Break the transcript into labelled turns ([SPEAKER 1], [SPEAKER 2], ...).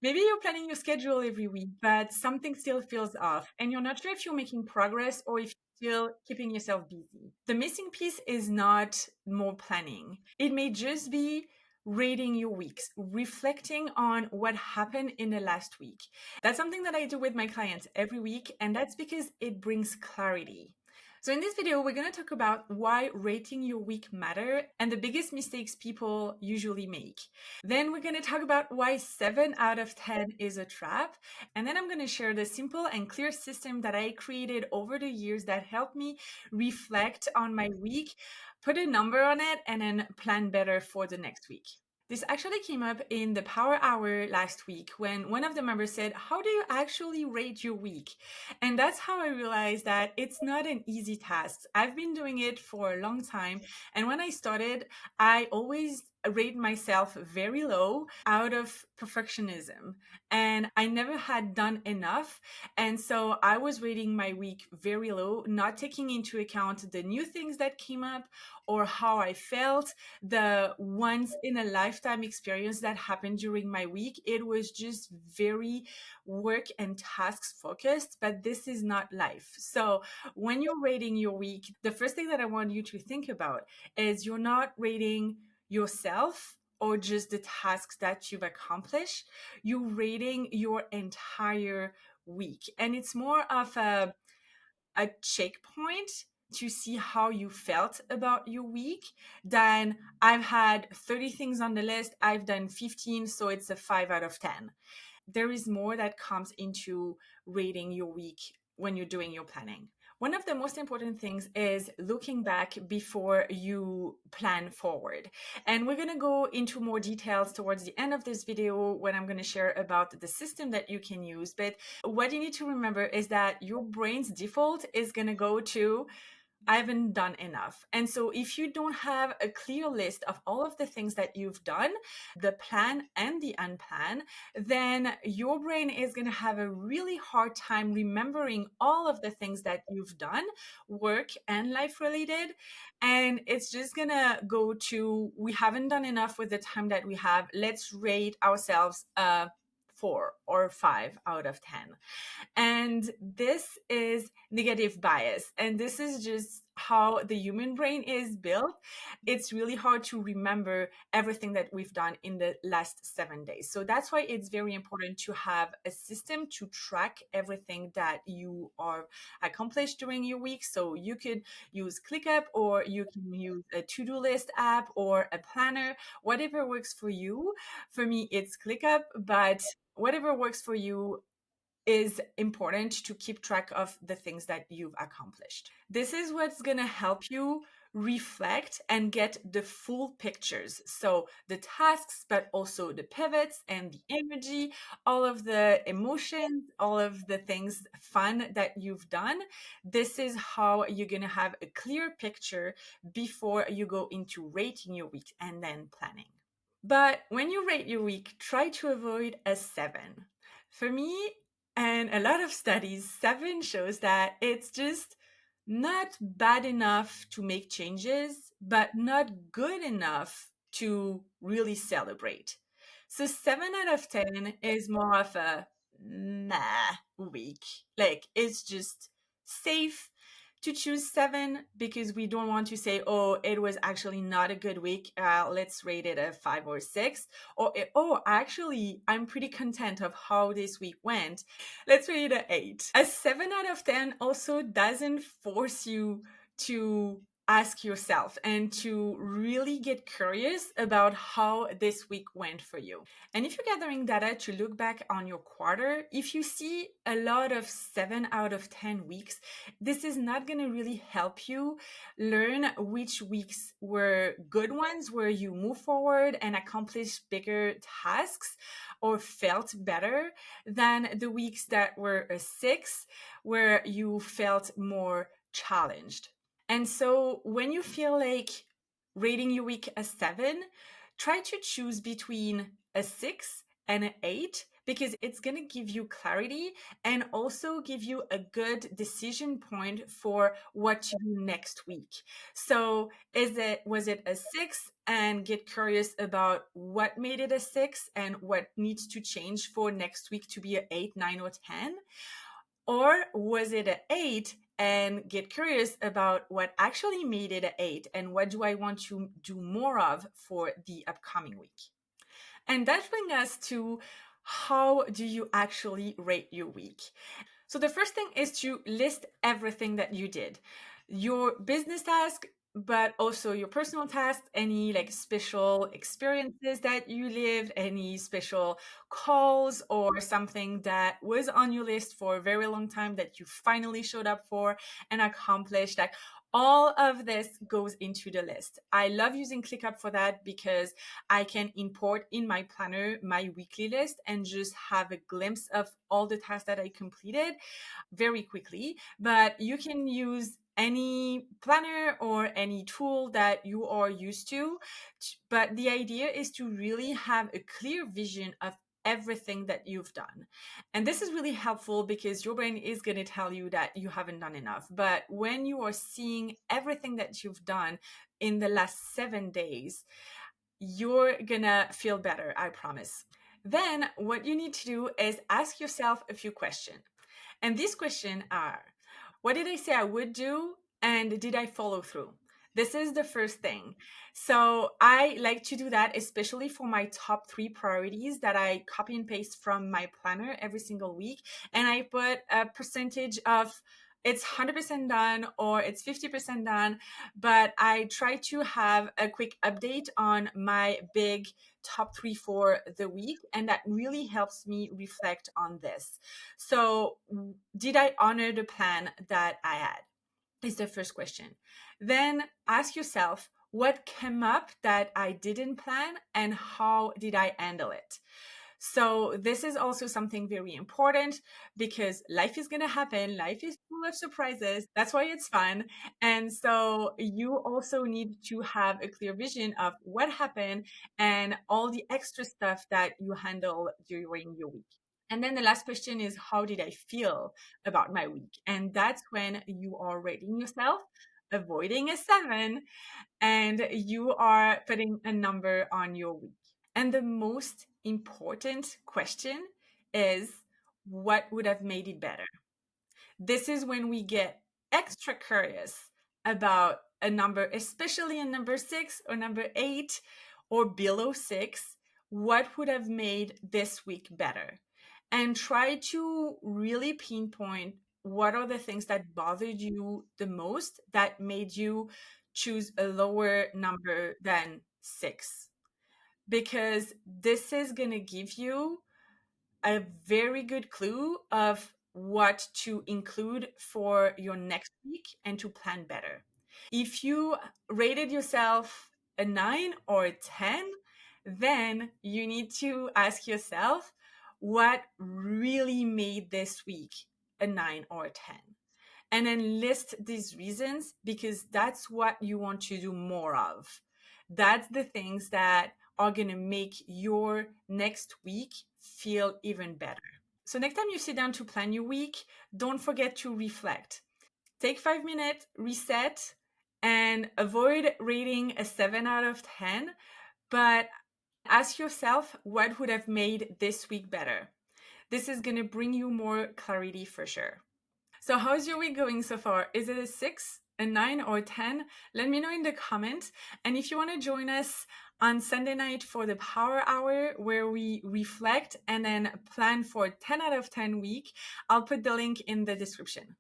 [SPEAKER 1] Maybe you're planning your schedule every week, but something still feels off, and you're not sure if you're making progress or if you're still keeping yourself busy. The missing piece is not more planning. It may just be rating your weeks, reflecting on what happened in the last week. That's something that I do with my clients every week, and that's because it brings clarity. So in this video, we're going to talk about why rating your week matter and the biggest mistakes people usually make. Then we're going to talk about why 7 out of 10 is a trap. And then I'm going to share the simple and clear system that I created over the years that helped me reflect on my week, put a number on it, and then plan better for the next week. This actually came up in the Power Hour last week when one of the members said, "How do you actually rate your week?" And that's how I realized that it's not an easy task. I've been doing it for a long time. And when I started, I always rate myself very low out of perfectionism. And I never had done enough. And so I was rating my week very low, not taking into account the new things that came up or how I felt, the once in a lifetime experience that happened during my week. It was just very work and tasks focused, but this is not life. So when you're rating your week, the first thing that I want you to think about is you're not rating yourself or just the tasks that you've accomplished. You're rating your entire week. And it's more of a checkpoint to see how you felt about your week than I've had 30 things on the list, I've done 15, so it's a 5 out of 10. There is more that comes into rating your week when you're doing your planning. One of the most important things is looking back before you plan forward. And we're going to go into more details towards the end of this video when I'm going to share about the system that you can use. But what you need to remember is that your brain's default is going to go to, I haven't done enough. And so if you don't have a clear list of all of the things that you've done, the plan and the unplanned, then your brain is going to have a really hard time remembering all of the things that you've done, work and life related. And it's just going to go to, we haven't done enough with the time that we have. Let's rate ourselves a 4 or 5 out of 10. And this is negative bias. And this is just how the human brain is built. It's really hard to remember everything that we've done in the last 7 days. So that's why it's very important to have a system to track everything that you are accomplished during your week. So you could use ClickUp, or you can use a to-do list app or a planner, whatever works for you. For me, it's ClickUp, but whatever works for you is important to keep track of the things that you've accomplished. This is what's going to help you reflect and get the full pictures. So the tasks, but also the pivots and the energy, all of the emotions, all of the things fun that you've done. This is how you're going to have a clear picture before you go into rating your week and then planning. But when you rate your week, try to avoid a 7. For me, and a lot of studies, 7 shows that it's just not bad enough to make changes, but not good enough to really celebrate. So 7 out of 10 is more of a nah week. Like, it's just safe to choose 7 because we don't want to say, oh, it was actually not a good week. Let's rate it a 5 or 6. Or, oh, actually, I'm pretty content of how this week went. Let's rate it an 8. A 7 out of 10 also doesn't force you to ask yourself and to really get curious about how this week went for you. And if you're gathering data to look back on your quarter, if you see a lot of 7 out of 10 weeks, this is not going to really help you learn which weeks were good ones where you move forward and accomplish bigger tasks or felt better than the weeks that were a 6 where you felt more challenged. And so when you feel like rating your week a 7, try to choose between a 6 and an 8, because it's going to give you clarity and also give you a good decision point for what to do next week. So was it a 6, and get curious about what made it a 6 and what needs to change for next week to be a 8, 9, or 10? Or was it an 8, and get curious about what actually made it an 8 and what do I want to do more of for the upcoming week? And that brings us to, how do you actually rate your week? So the first thing is to list everything that you did, your business task, but also your personal tasks, any like special experiences that you lived, any special calls or something that was on your list for a very long time that you finally showed up for and accomplished. Like, all of this goes into the list. I love using ClickUp for that because I can import in my planner my weekly list and just have a glimpse of all the tasks that I completed very quickly. But you can use any planner or any tool that you are used to. But the idea is to really have a clear vision of everything that you've done. And this is really helpful because your brain is going to tell you that you haven't done enough. But when you are seeing everything that you've done in the last 7 days, you're gonna feel better, I promise. Then what you need to do is ask yourself a few questions. And these questions are, what did I say I would do? And did I follow through? This is the first thing. So I like to do that, especially for my top 3 priorities that I copy and paste from my planner every single week. And I put a percentage of, it's 100% done or it's 50% done, but I try to have a quick update on my big top 3 for the week. And that really helps me reflect on this. So, did I honor the plan that I had? Is the first question. Then ask yourself, what came up that I didn't plan and how did I handle it? So this is also something very important because life is going to happen. Life is full of surprises. That's why it's fun. And so you also need to have a clear vision of what happened and all the extra stuff that you handle during your week. And then the last question is, how did I feel about my week? And that's when you are rating yourself, avoiding a 7, and you are putting a number on your week. And the most important question is, what would have made it better? This is when we get extra curious about a number, especially a number 6 or number 8 or below 6. What would have made this week better? And try to really pinpoint what are the things that bothered you the most that made you choose a lower number than 6, because this is going to give you a very good clue of what to include for your next week and to plan better. If you rated yourself a 9 or a 10, then you need to ask yourself, what really made this week a 9 or a 10? And then list these reasons, because that's what you want to do more of. That's the things that are going to make your next week feel even better. So next time you sit down to plan your week, don't forget to reflect. Take 5 minutes, reset, and avoid rating a 7 out of 10, but ask yourself, what would have made this week better? This is going to bring you more clarity for sure. So how's your week going so far? Is it a 6, a 9, or a 10? Let me know in the comments. And if you want to join us on Sunday night for the Power Hour, where we reflect and then plan for 10 out of 10 week, I'll put the link in the description.